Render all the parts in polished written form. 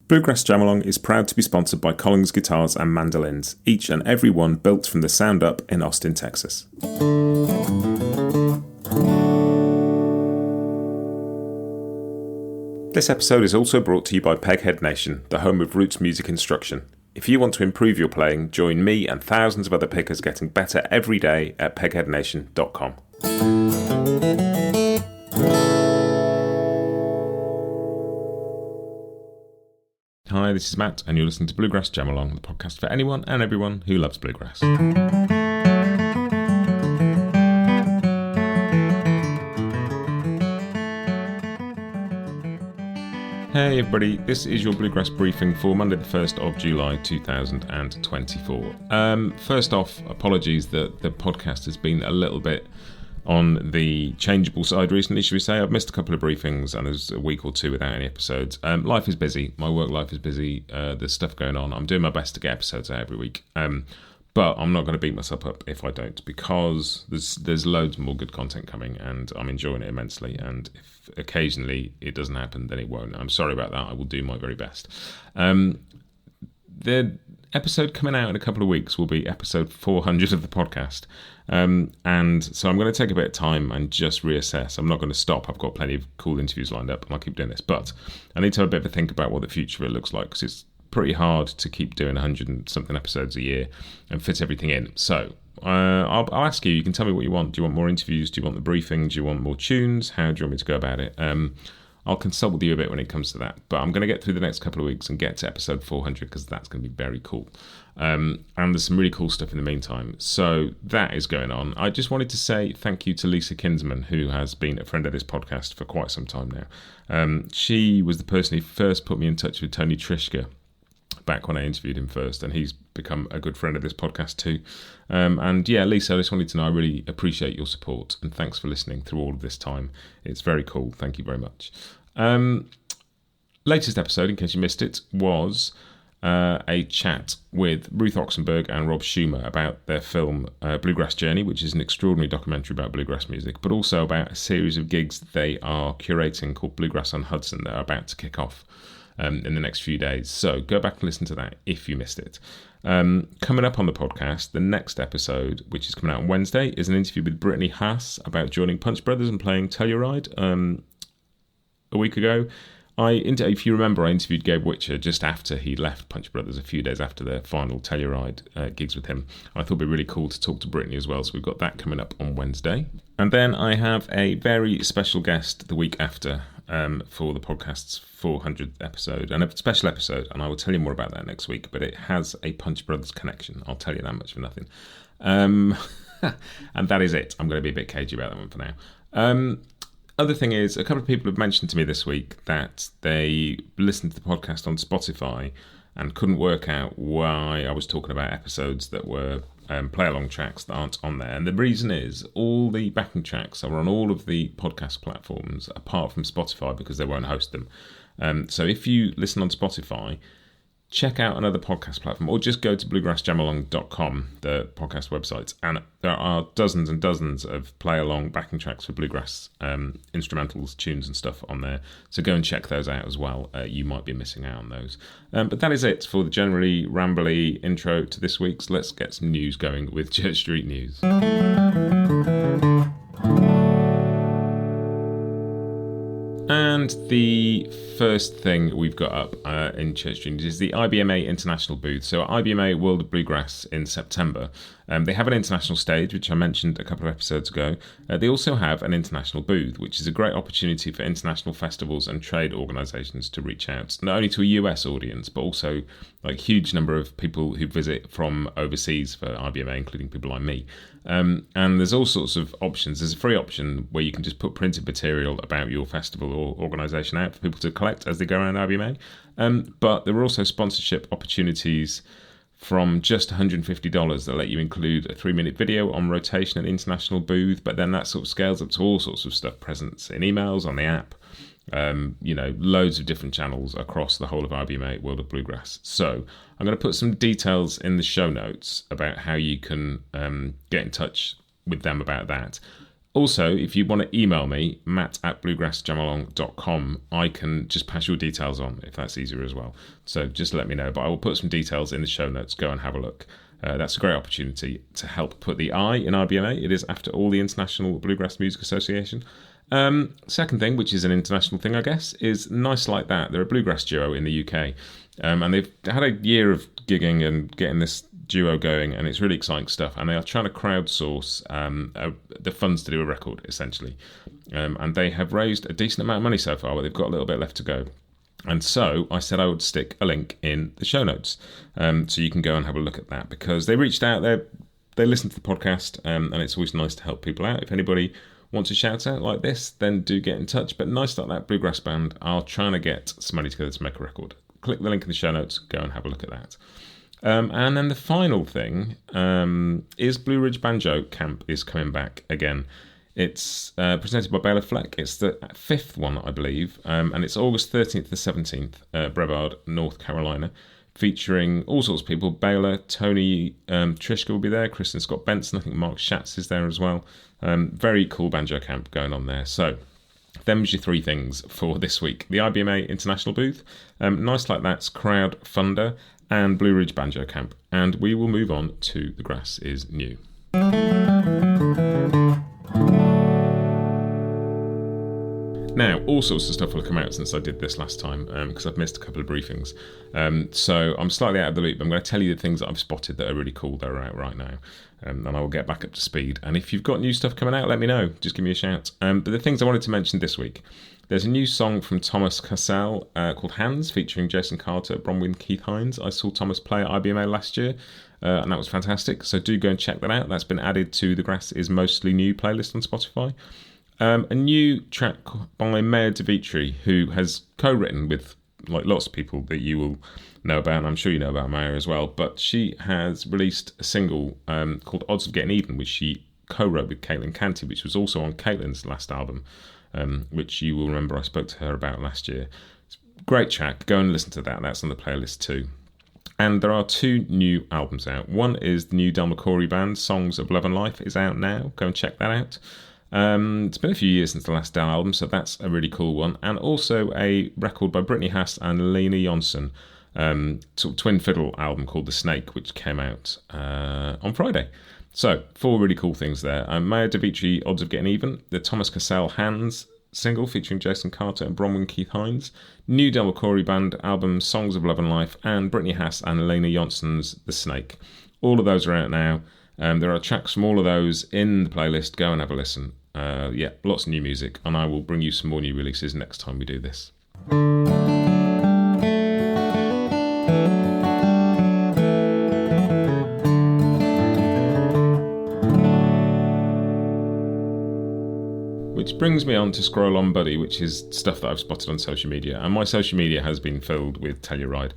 Bluegrass Jam Along is proud to be sponsored by Collins Guitars and Mandolins, each and every one built from the sound up in Austin, Texas. This episode is also brought to you by Peghead Nation, the home of roots music instruction. If you want to improve your playing, join me and thousands of other pickers getting better every day at pegheadnation.com. Hi, this is Matt, and you're listening to Bluegrass Jam Along, the podcast for anyone and everyone who loves bluegrass. Hey everybody, this is your Bluegrass Briefing for Monday the 1st of July 2024. First off, apologies that the podcast has been a little bit on the changeable side recently, should we say. I've missed a couple of briefings and there's a week or two without any episodes. Life is busy. My work life is busy. There's stuff going on. I'm doing my best to get episodes out every week. But I'm not going to beat myself up if I don't, because there's loads more good content coming and I'm enjoying it immensely. And if occasionally it doesn't happen, then it won't. I'm sorry about that. I will do my very best. The episode coming out in a couple of weeks will be episode 400 of the podcast. And so I'm going to take a bit of time and just reassess. I'm not going to stop. I've got plenty of cool interviews lined up and I'll keep doing this. But I need to have a bit of a think about what the future of it looks like, because it's pretty hard to keep doing 100 and something episodes a year and fit everything in. So I'll ask you. You can tell me what you want. Do you want more interviews? Do you want the briefing? Do you want more tunes? How do you want me to go about it? I'll consult with you a bit when it comes to that. But I'm going to get through the next couple of weeks and get to episode 400 because that's going to be very cool. And there's some really cool stuff in the meantime. So that is going on. I just wanted to say thank you to Lisa Kinsman, who has been a friend of this podcast for quite some time now. She was the person who first put me in touch with Tony Trishka back when I interviewed him first, and he's become a good friend of this podcast too. And yeah, Lisa, I just wanted to know, I really appreciate your support and thanks for listening through all of this time. It's very cool. Thank you very much. Latest episode, in case you missed it, was a chat with Ruth Oxenberg and Rob Schumer about their film Bluegrass Journey, which is an extraordinary documentary about bluegrass music, but also about a series of gigs that they are curating called Bluegrass on Hudson that are about to kick off in the next few days. So go back and listen to that if you missed it. Coming up on the podcast, the next episode, which is coming out on Wednesday, is an interview with Brittany Haas about joining Punch Brothers and playing Telluride a week ago. If you remember, I interviewed Gabe Witcher just after he left Punch Brothers, a few days after their final Telluride gigs with him. I thought it'd be really cool to talk to Brittany as well, so we've got that coming up on Wednesday. And then I have a very special guest the week after for the podcast's 400th episode, and a special episode, and I will tell you more about that next week, but it has a Punch Brothers connection. I'll tell you that much for nothing. And that is it. I'm going to be a bit cagey about that one for now. Other thing is, a couple of people have mentioned to me this week that they listened to the podcast on Spotify and couldn't work out why I was talking about episodes that were play-along tracks that aren't on there. And the reason is, all the backing tracks are on all of the podcast platforms apart from Spotify, because they won't host them. So if you listen on Spotify, check out another podcast platform, or just go to bluegrassjamalong.com, the podcast website, and there are dozens and dozens of play-along backing tracks for bluegrass instrumentals, tunes and stuff on there. So go and check those out as well. You might be missing out on those. But that is it for the generally rambly intro to this week's. Let's get some news going with Church Street News. And the first thing we've got up in Church Street is the IBMA International Booth. So IBMA World of Bluegrass in September. They have an international stage, which I mentioned a couple of episodes ago. They also have an international booth, which is a great opportunity for international festivals and trade organisations to reach out, not only to a US audience, but also like huge number of people who visit from overseas for IBMA, including people like me. And there's all sorts of options. There's a free option where you can just put printed material about your festival or organisation out for people to collect as they go around IBMA. But there are also sponsorship opportunities from just $150 that let you include a 3-minute video on rotation at the international booth, but then that sort of scales up to all sorts of stuff, presents in emails, on the app, loads of different channels across the whole of IBMA World of Bluegrass. So I'm going to put some details in the show notes about how you can get in touch with them about that. Also, if you want to email me, matt@bluegrassjamalong.com, I can just pass your details on if that's easier as well. So just let me know. But I will put some details in the show notes. Go and have a look. That's a great opportunity to help put the I in IBMA. It is, after all, the International Bluegrass Music Association. Second thing, which is an international thing, I guess, is Nice Like That. They're a bluegrass duo in the UK. And they've had a year of gigging and getting this duo going, and it's really exciting stuff. And they are trying to crowdsource the funds to do a record, essentially. And they have raised a decent amount of money so far, but they've got a little bit left to go. And so I said I would stick a link in the show notes, so you can go and have a look at that, because they reached out. They listened to the podcast, and it's always nice to help people out. If anybody wants a shout out like this, then do get in touch. But Nice Like That bluegrass band are trying to get some money together to make a record. Click the link in the show notes, go and have a look at that. And then the final thing is Blue Ridge Banjo Camp is coming back again. It's presented by Baylor Fleck. It's the 5th one, I believe, and it's August 13th to 17th, Brevard, North Carolina, featuring all sorts of people. Baylor, Tony Trishka will be there, Kristen Scott Benson, I think Mark Schatz is there as well. Very cool banjo camp going on there. So them's your three things for this week. The IBMA International Booth, Nice Like That's Crowd Funder, and Blue Ridge Banjo Camp. And we will move on to The Grass is New. Now, all sorts of stuff will have come out since I did this last time, because I've missed a couple of briefings. So I'm slightly out of the loop. I'm going to tell you the things that I've spotted that are really cool that are out right now. And I will get back up to speed. And if you've got new stuff coming out, let me know. Just give me a shout. But the things I wanted to mention this week. There's a new song from Thomas Cassell called Hands, featuring Jason Carter, Bronwyn Keith Hines. I saw Thomas play at IBMA last year, and that was fantastic. So do go and check that out. That's been added to the Grass is Mostly New playlist on Spotify. A new track by Maya DeVitri, who has co-written with lots of people that you will know about, and I'm sure you know about Maya as well, but she has released a single called Odds of Getting Even, which she co-wrote with Caitlin Canty, which was also on Caitlin's last album, which you will remember I spoke to her about last year. It's a great track. Go and listen to that. That's on the playlist too. And there are two new albums out. One is the new Del McCoury band, Songs of Love and Life, is out now. Go and check that out. It's been a few years since the last Del album, so that's a really cool one. And also a record by Brittany Haas and Lena Jonsson, sort of twin fiddle album called The Snake, which came out on Friday. So, 4 really cool things there. Maya DeVitri, Odds of Getting Even, the Thomas Cassell Hands single featuring Jason Carter and Bronwyn Keith Hines, new Del McCoury band album Songs of Love and Life, and Brittany Haas and Lena Jonsson's The Snake. All of those are out now. There are tracks from all of those in the playlist. Go and have a listen. Lots of new music, and I will bring you some more new releases next time we do this. Which brings me on to Scroll On Buddy, which is stuff that I've spotted on social media. And my social media has been filled with Telluride.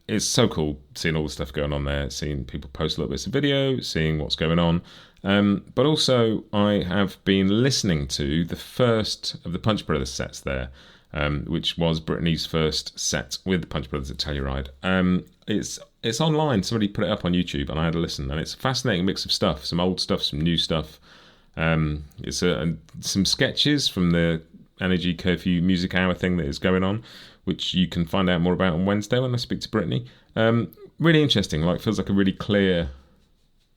It's so cool seeing all the stuff going on there, seeing people post little bits of video, seeing what's going on. But also I have been listening to the first of the Punch Brothers sets there, which was Brittany's first set with the Punch Brothers at Telluride. It's online. Somebody put it up on YouTube and I had a listen. And it's a fascinating mix of stuff, some old stuff, some new stuff. It's some sketches from the Energy Curfew Music Hour thing that is going on, which you can find out more about on Wednesday when I speak to Brittany. Really interesting. Feels like a really clear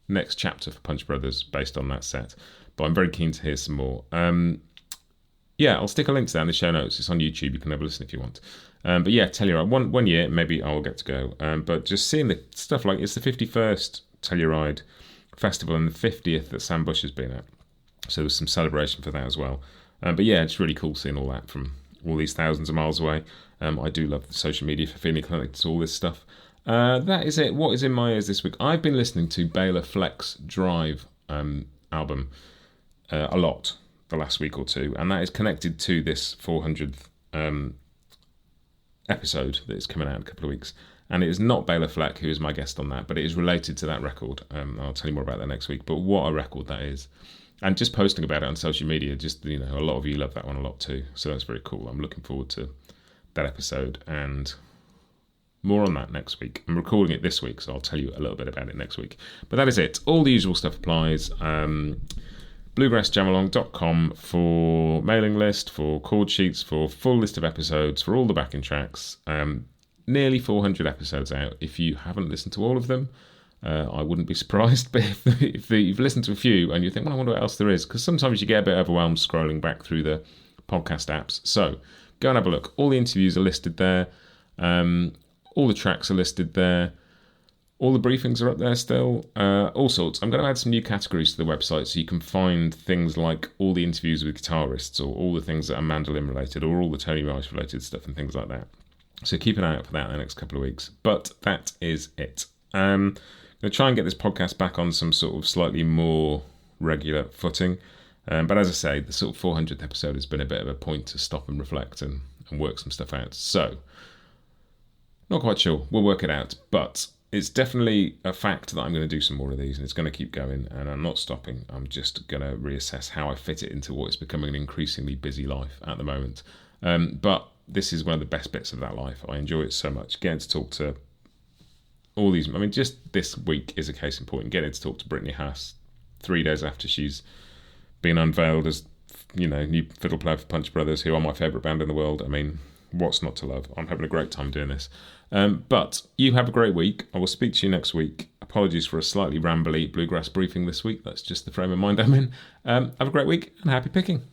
next chapter for Punch Brothers based on that set. But I'm very keen to hear some more. I'll stick a link to that in the show notes. It's on YouTube. You can have a listen if you want. Telluride, one year, maybe I will get to go. But just seeing the stuff it's the 51st Telluride Festival and the 50th that Sam Bush has been at. So there's some celebration for that as well. It's really cool seeing all that from all these thousands of miles away. I do love the social media for feeling connected to all this stuff. That is it. What is in my ears this week? I've been listening to Baylor Fleck's Drive album a lot the last week or two, and that is connected to this 400th episode that is coming out in a couple of weeks. And it is not Baylor Fleck who is my guest on that, but it is related to that record. I'll tell you more about that next week. But what a record that is. And just posting about it on social media, a lot of you love that one a lot too. So that's very cool. I'm looking forward to that episode and more on that next week. I'm recording it this week, so I'll tell you a little bit about it next week. But that is it. All the usual stuff applies. Blue bluegrassjamalong.com for mailing list, for chord sheets, for full list of episodes, for all the backing tracks. Nearly 400 episodes out. If you haven't listened to all of them, I wouldn't be surprised. But if you've listened to a few and you think, well, I wonder what else there is, because sometimes you get a bit overwhelmed scrolling back through the podcast apps. So go and have a look. All the interviews are listed there. All the tracks are listed there. All the briefings are up there still. All sorts. I'm going to add some new categories to the website so you can find things like all the interviews with guitarists, or all the things that are mandolin related, or all the Tony Rice related stuff and things like that. So keep an eye out for that in the next couple of weeks. But that is it. I'm going to try and get this podcast back on some sort of slightly more regular footing. But as I say, the sort of 400th episode has been a bit of a point to stop and reflect and work some stuff out. So, not quite sure. We'll work it out. But it's definitely a fact that I'm going to do some more of these, and it's going to keep going, and I'm not stopping. I'm just going to reassess how I fit it into what is becoming an increasingly busy life at the moment. But this is one of the best bits of that life. I enjoy it so much. Getting to talk to all these... I mean, just this week is a case in point. Getting to talk to Brittany Haas 3 days after she's been unveiled as, new fiddle player for Punch Brothers, who are my favourite band in the world. I mean, what's not to love? I'm having a great time doing this. But you have a great week. I will speak to you next week. Apologies for a slightly rambly Bluegrass Briefing this week. That's just the frame of mind I'm in. Have a great week and happy picking.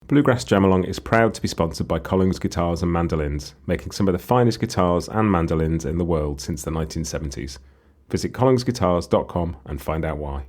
Bluegrass Jam Along is proud to be sponsored by Collings Guitars and Mandolins, making some of the finest guitars and mandolins in the world since the 1970s. Visit collingsguitars.com and find out why.